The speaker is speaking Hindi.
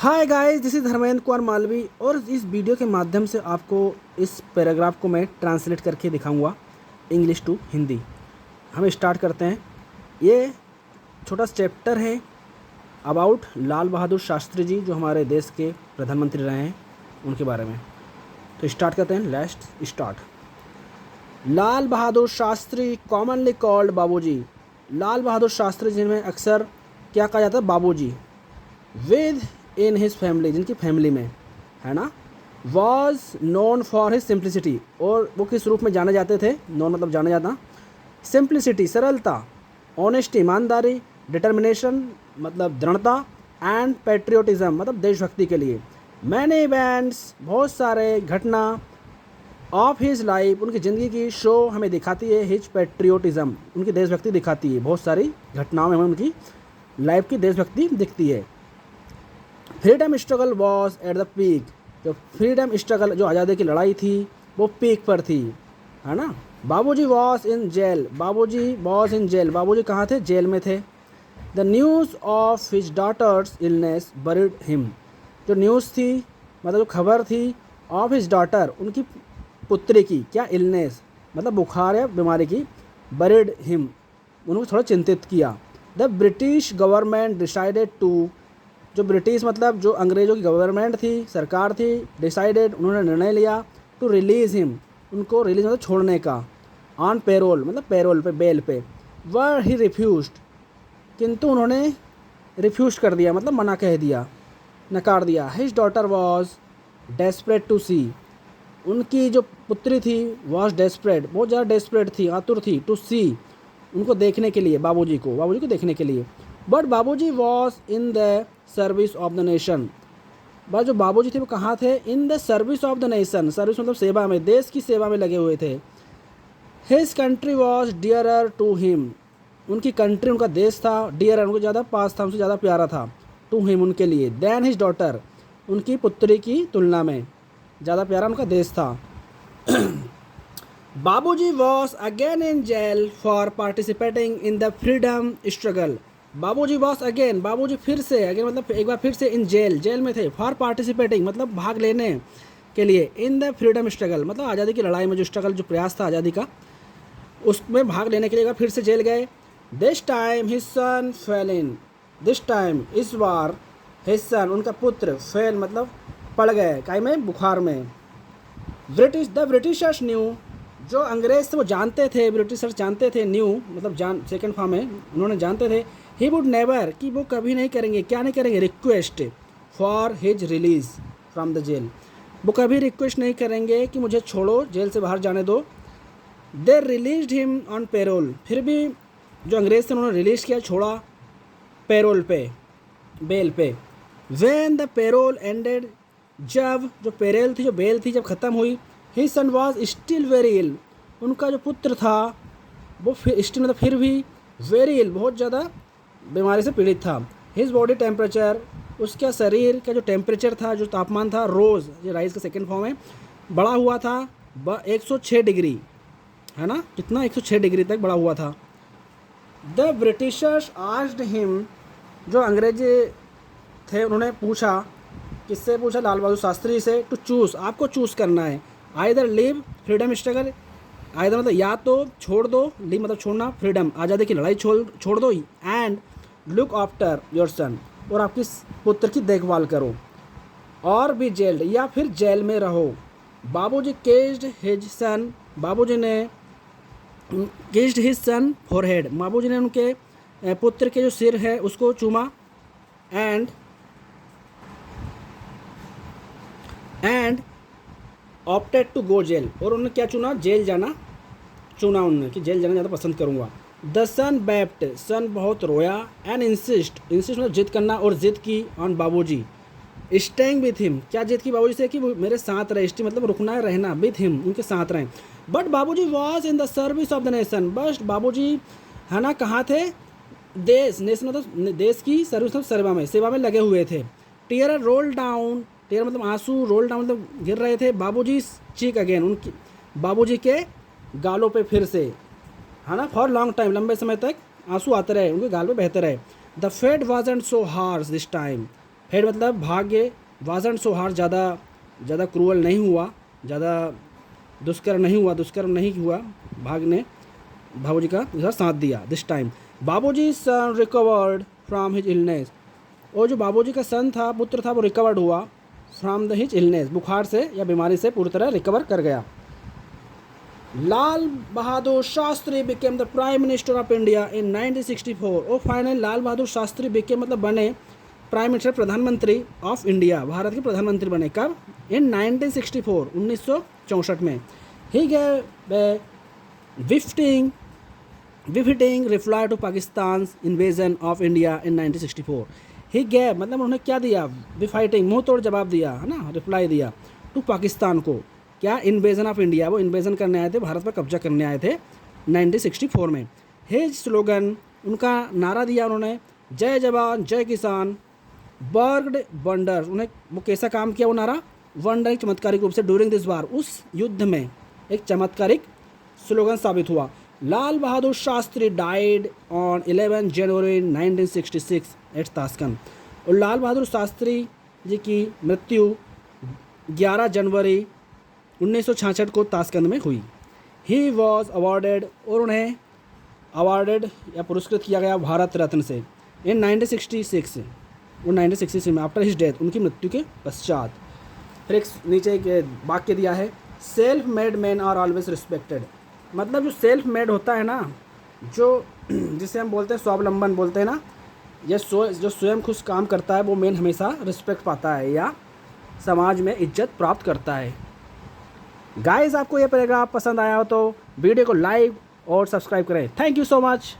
Hi guys, this is Dharmendra Kumar Malvi और इस वीडियो के माध्यम से आपको इस पैराग्राफ को मैं ट्रांसलेट करके दिखाऊंगा इंग्लिश टू हिंदी। हम स्टार्ट करते हैं। ये छोटा चैप्टर है अबाउट लाल बहादुर शास्त्री जी, जो हमारे देश के प्रधानमंत्री रहे हैं, उनके बारे में। तो स्टार्ट करते हैं। Let's start. Lal Bahadur Shastri commonly called बाबूजी। लाल बहादुर शास्त्री जिनमें अक्सर क्या कहा जाता है? बाबूजी। विद इन हिज फैमिली, जिनकी फैमिली में है ना, was known for his simplicity, और वो किस रूप में जाने जाते थे? नोन मतलब जाना जाता, सिंप्लिसिटी सरलता, ऑनेस्टी ईमानदारी, डिटर्मिनेशन मतलब दृढ़ता, एंड पेट्रियोटिज्म मतलब देशभक्ति के लिए। मैनी इवेंट्स बहुत सारे घटना ऑफ हिज लाइफ उनकी ज़िंदगी की शो हमें दिखाती है हिज पेट्रियोटिज्म, उनकी देशभक्ति दिखाती है। बहुत सारी घटनाओं में हमें उनकी लाइफ की देशभक्ति दिखती है। Freedom struggle was at the peak, जो फ्रीडम स्ट्रगल जो आज़ादी की लड़ाई थी वो पीक पर थी, है ना। Babuji was in jail, Babuji was in jail, Babuji कहाँ थे? जेल में थे। The news of his daughter's illness buried him, जो न्यूज़ थी मतलब जो खबर थी ऑफ हिज डॉटर उनकी पुत्री की, क्या? इलनेस मतलब बुखार या बीमारी की, बरीड हिम उनको थोड़ा चिंतित किया। The British government decided to, जो ब्रिटिश मतलब जो अंग्रेज़ों की गवर्नमेंट थी, सरकार थी, डिसाइडेड उन्होंने निर्णय लिया, टू रिलीज़ हिम उनको रिलीज मतलब छोड़ने का, ऑन पेरोल मतलब पेरोल पे, बेल पे। वर ही रिफ्यूज्ड, किंतु उन्होंने रिफ्यूज कर दिया मतलब मना कह दिया, नकार दिया। His daughter was desperate to see, उनकी जो पुत्री थी वॉज डेस्परेट बहुत ज़्यादा डेस्परेट थी, आतुर थी, टू सी उनको देखने के लिए, बाबूजी को देखने के लिए। बट बाबूजी was in the service of the nation, बस जो बाबूजी थे वो कहाँ थे? In the service of the nation, service मतलब सेवा में, देश की सेवा में लगे हुए थे। His country was dearer to him, उनकी कंट्री उनका देश था, डियरर उनको ज़्यादा पास था, उनसे ज़्यादा प्यारा था, टू हिम उनके लिए, देन हिज डॉटर उनकी पुत्री की तुलना में ज़्यादा प्यारा उनका देश था। Babuji was again in jail for participating in the freedom struggle, Babuji was again, Babuji फिर से, अगेन मतलब एक बार फिर से, इन जेल में थे, फॉर पार्टिसिपेटिंग मतलब भाग लेने के लिए, इन द फ्रीडम स्ट्रगल मतलब आज़ादी की लड़ाई में जो स्ट्रगल, जो प्रयास था आज़ादी का, उसमें भाग लेने के लिए एक बार फिर से जेल गए। This time his son fail in, this time इस बार, हिज सन उनका पुत्र, फेल मतलब पड़ गए, काई में? बुखार में। द ब्रिटिशर्स न्यू, जो अंग्रेज थे वो जानते थे, ब्रिटिशर्स जानते थे, न्यू मतलब जान, सेकेंड फॉर्म है, उन्होंने जानते थे, ही वुड नेवर कि वो कभी नहीं करेंगे, क्या नहीं करेंगे? Request for his release from the jail, वो कभी रिक्वेस्ट नहीं करेंगे कि मुझे छोड़ो, जेल से बाहर जाने दो। दे रिलीज्ड हिम ऑन पेरोल, फिर भी जो अंग्रेज थे उन्होंने रिलीज किया, छोड़ा पेरोल पे, बेल पे। व्हेन द पेरोल एंडेड, जब जो पेरोल थी, जो बेल थी, जब ख़त्म हुई, his son was still very ill, उनका जो पुत्र था वो स्टिल मतलब फिर भी, वेरी इल बहुत ज़्यादा बीमारी से पीड़ित था। हिज बॉडी टेम्परेचर, उसका शरीर का जो टेम्परेचर था, जो तापमान था, रोज़ ये राइज का सेकेंड फॉर्म है, बढ़ा हुआ था 106 डिग्री, है ना, कितना? 106 डिग्री तक बढ़ा हुआ था। द ब्रिटिशर्स आस्क्ड हिम, जो अंग्रेज थे उन्होंने पूछा, किससे पूछा? लाल बहादुर शास्त्री से, टू चूज़ आपको चूज़ करना है, either live freedom struggle, either मतलब या तो छोड़ दो, लिव मतलब छोड़ना, फ्रीडम आज़ादी की लड़ाई छोड़ दो, and look after your son और आपकी पुत्र की देखभाल करो, और भी जेल्ड या फिर जेल में रहो। बाबूजी केज्ड हिज सन, बाबूजी ने केज्ड हिज सन फोरहेड, बाबूजी ने उनके पुत्र के जो सिर है उसको चूमा, and opted to go jail, और उन्होंने क्या चुना? जेल जाना चुना उन्होंने, कि जेल जाना ज़्यादा पसंद करूँगा। द सन बैप्ट, सन बहुत रोया, एंड इंसिस्ट मतलब जिद करना, और जिद की, ऑन बाबूजी, स्टेइंग विथ हिम, क्या जिद की बाबूजी से? कि वो मेरे साथ रहे, स्टे मतलब रुकना है, रहना, विथ हिम उनके साथ रहें। बट बाबूजी was in the service of the nation, बस बाबूजी है ना कहाँ थे? देश, नेशन मतलब देश की सर्विस मतलब सेवा में लगे हुए थे। टीयर रोल डाउन, टीयर मतलब आंसू, रोल डाउन मतलब गिर रहे थे, बाबूजी चीक अगेन, उनकी बाबूजी के गालों पे फिर से, है ना, फॉर लॉन्ग टाइम लंबे समय तक आंसू आते रहे, उनके गाल पे बहते रहे। The fate wasn't so harsh this time, fate मतलब भाग्य, वाजन सो हार्ड, ज़्यादा क्रूअल नहीं हुआ, ज़्यादा दुष्कर्म नहीं हुआ। भाग ने बाबूजी का साथ दिया। दिस टाइम बाबूजी सन रिकवर्ड फ्रॉम हिज इलनेस, और जो बाबूजी का सन था, पुत्र था, वो रिकवर्ड हुआ फ्रॉम द हिज इलनेस, बुखार से या बीमारी से पूरी तरह रिकवर कर गया। Lal Bahadur Shastri became the prime minister of India in 1964, और फाइनल लाल बहादुर शास्त्री बिकेम मतलब बने प्राइम मिनिस्टर, प्रधानमंत्री ऑफ इंडिया, भारत के प्रधानमंत्री बने। कब? इन 1964, 1964 में। He gave befitting reply to Pakistan invasion of India in 1964। He gave मतलब उन्होंने क्या दिया? विफाइटिंग, मुँह तोड़ जवाब दिया, है ना, रिप्लाई दिया टू पाकिस्तान को। क्या? इन्वेजन ऑफ इंडिया, वो इन्वेजन करने आए थे, भारत पर कब्जा करने आए थे 1964 में। हिज स्लोगन, उनका नारा दिया उन्होंने, जय जवान जय किसान, वर्कड वंडर, उन्हें वो कैसा काम किया वो नारा? वंडर, चमत्कारिक रूप से, ड्यूरिंग दिस वार, उस युद्ध में एक चमत्कारिक स्लोगन साबित हुआ। Lal Bahadur Shastri died on 11 January 1966 at Tashkent, और लाल बहादुर शास्त्री जी की मृत्यु 11 जनवरी 1966 को ताशकंद में हुई। ही वॉज अवार्डेड, और उन्हें अवार्डेड या पुरस्कृत किया गया भारत रत्न से इन 1966, वो 1966 में, आफ्टर हिज डेथ, उनकी मृत्यु के पश्चात। फिर एक नीचे एक वाक्य दिया है, self made man are always respected, मतलब जो सेल्फ मेड होता है ना, जो जिसे हम बोलते हैं स्वावलंबन बोलते हैं ना, ये जो स्वयं खुद काम करता है वो मैन हमेशा रिस्पेक्ट पाता है या समाज में इज्जत प्राप्त करता है। गाइस, आपको ये पैराग्राफ पसंद आया हो तो वीडियो को लाइक और सब्सक्राइब करें। Thank you so much.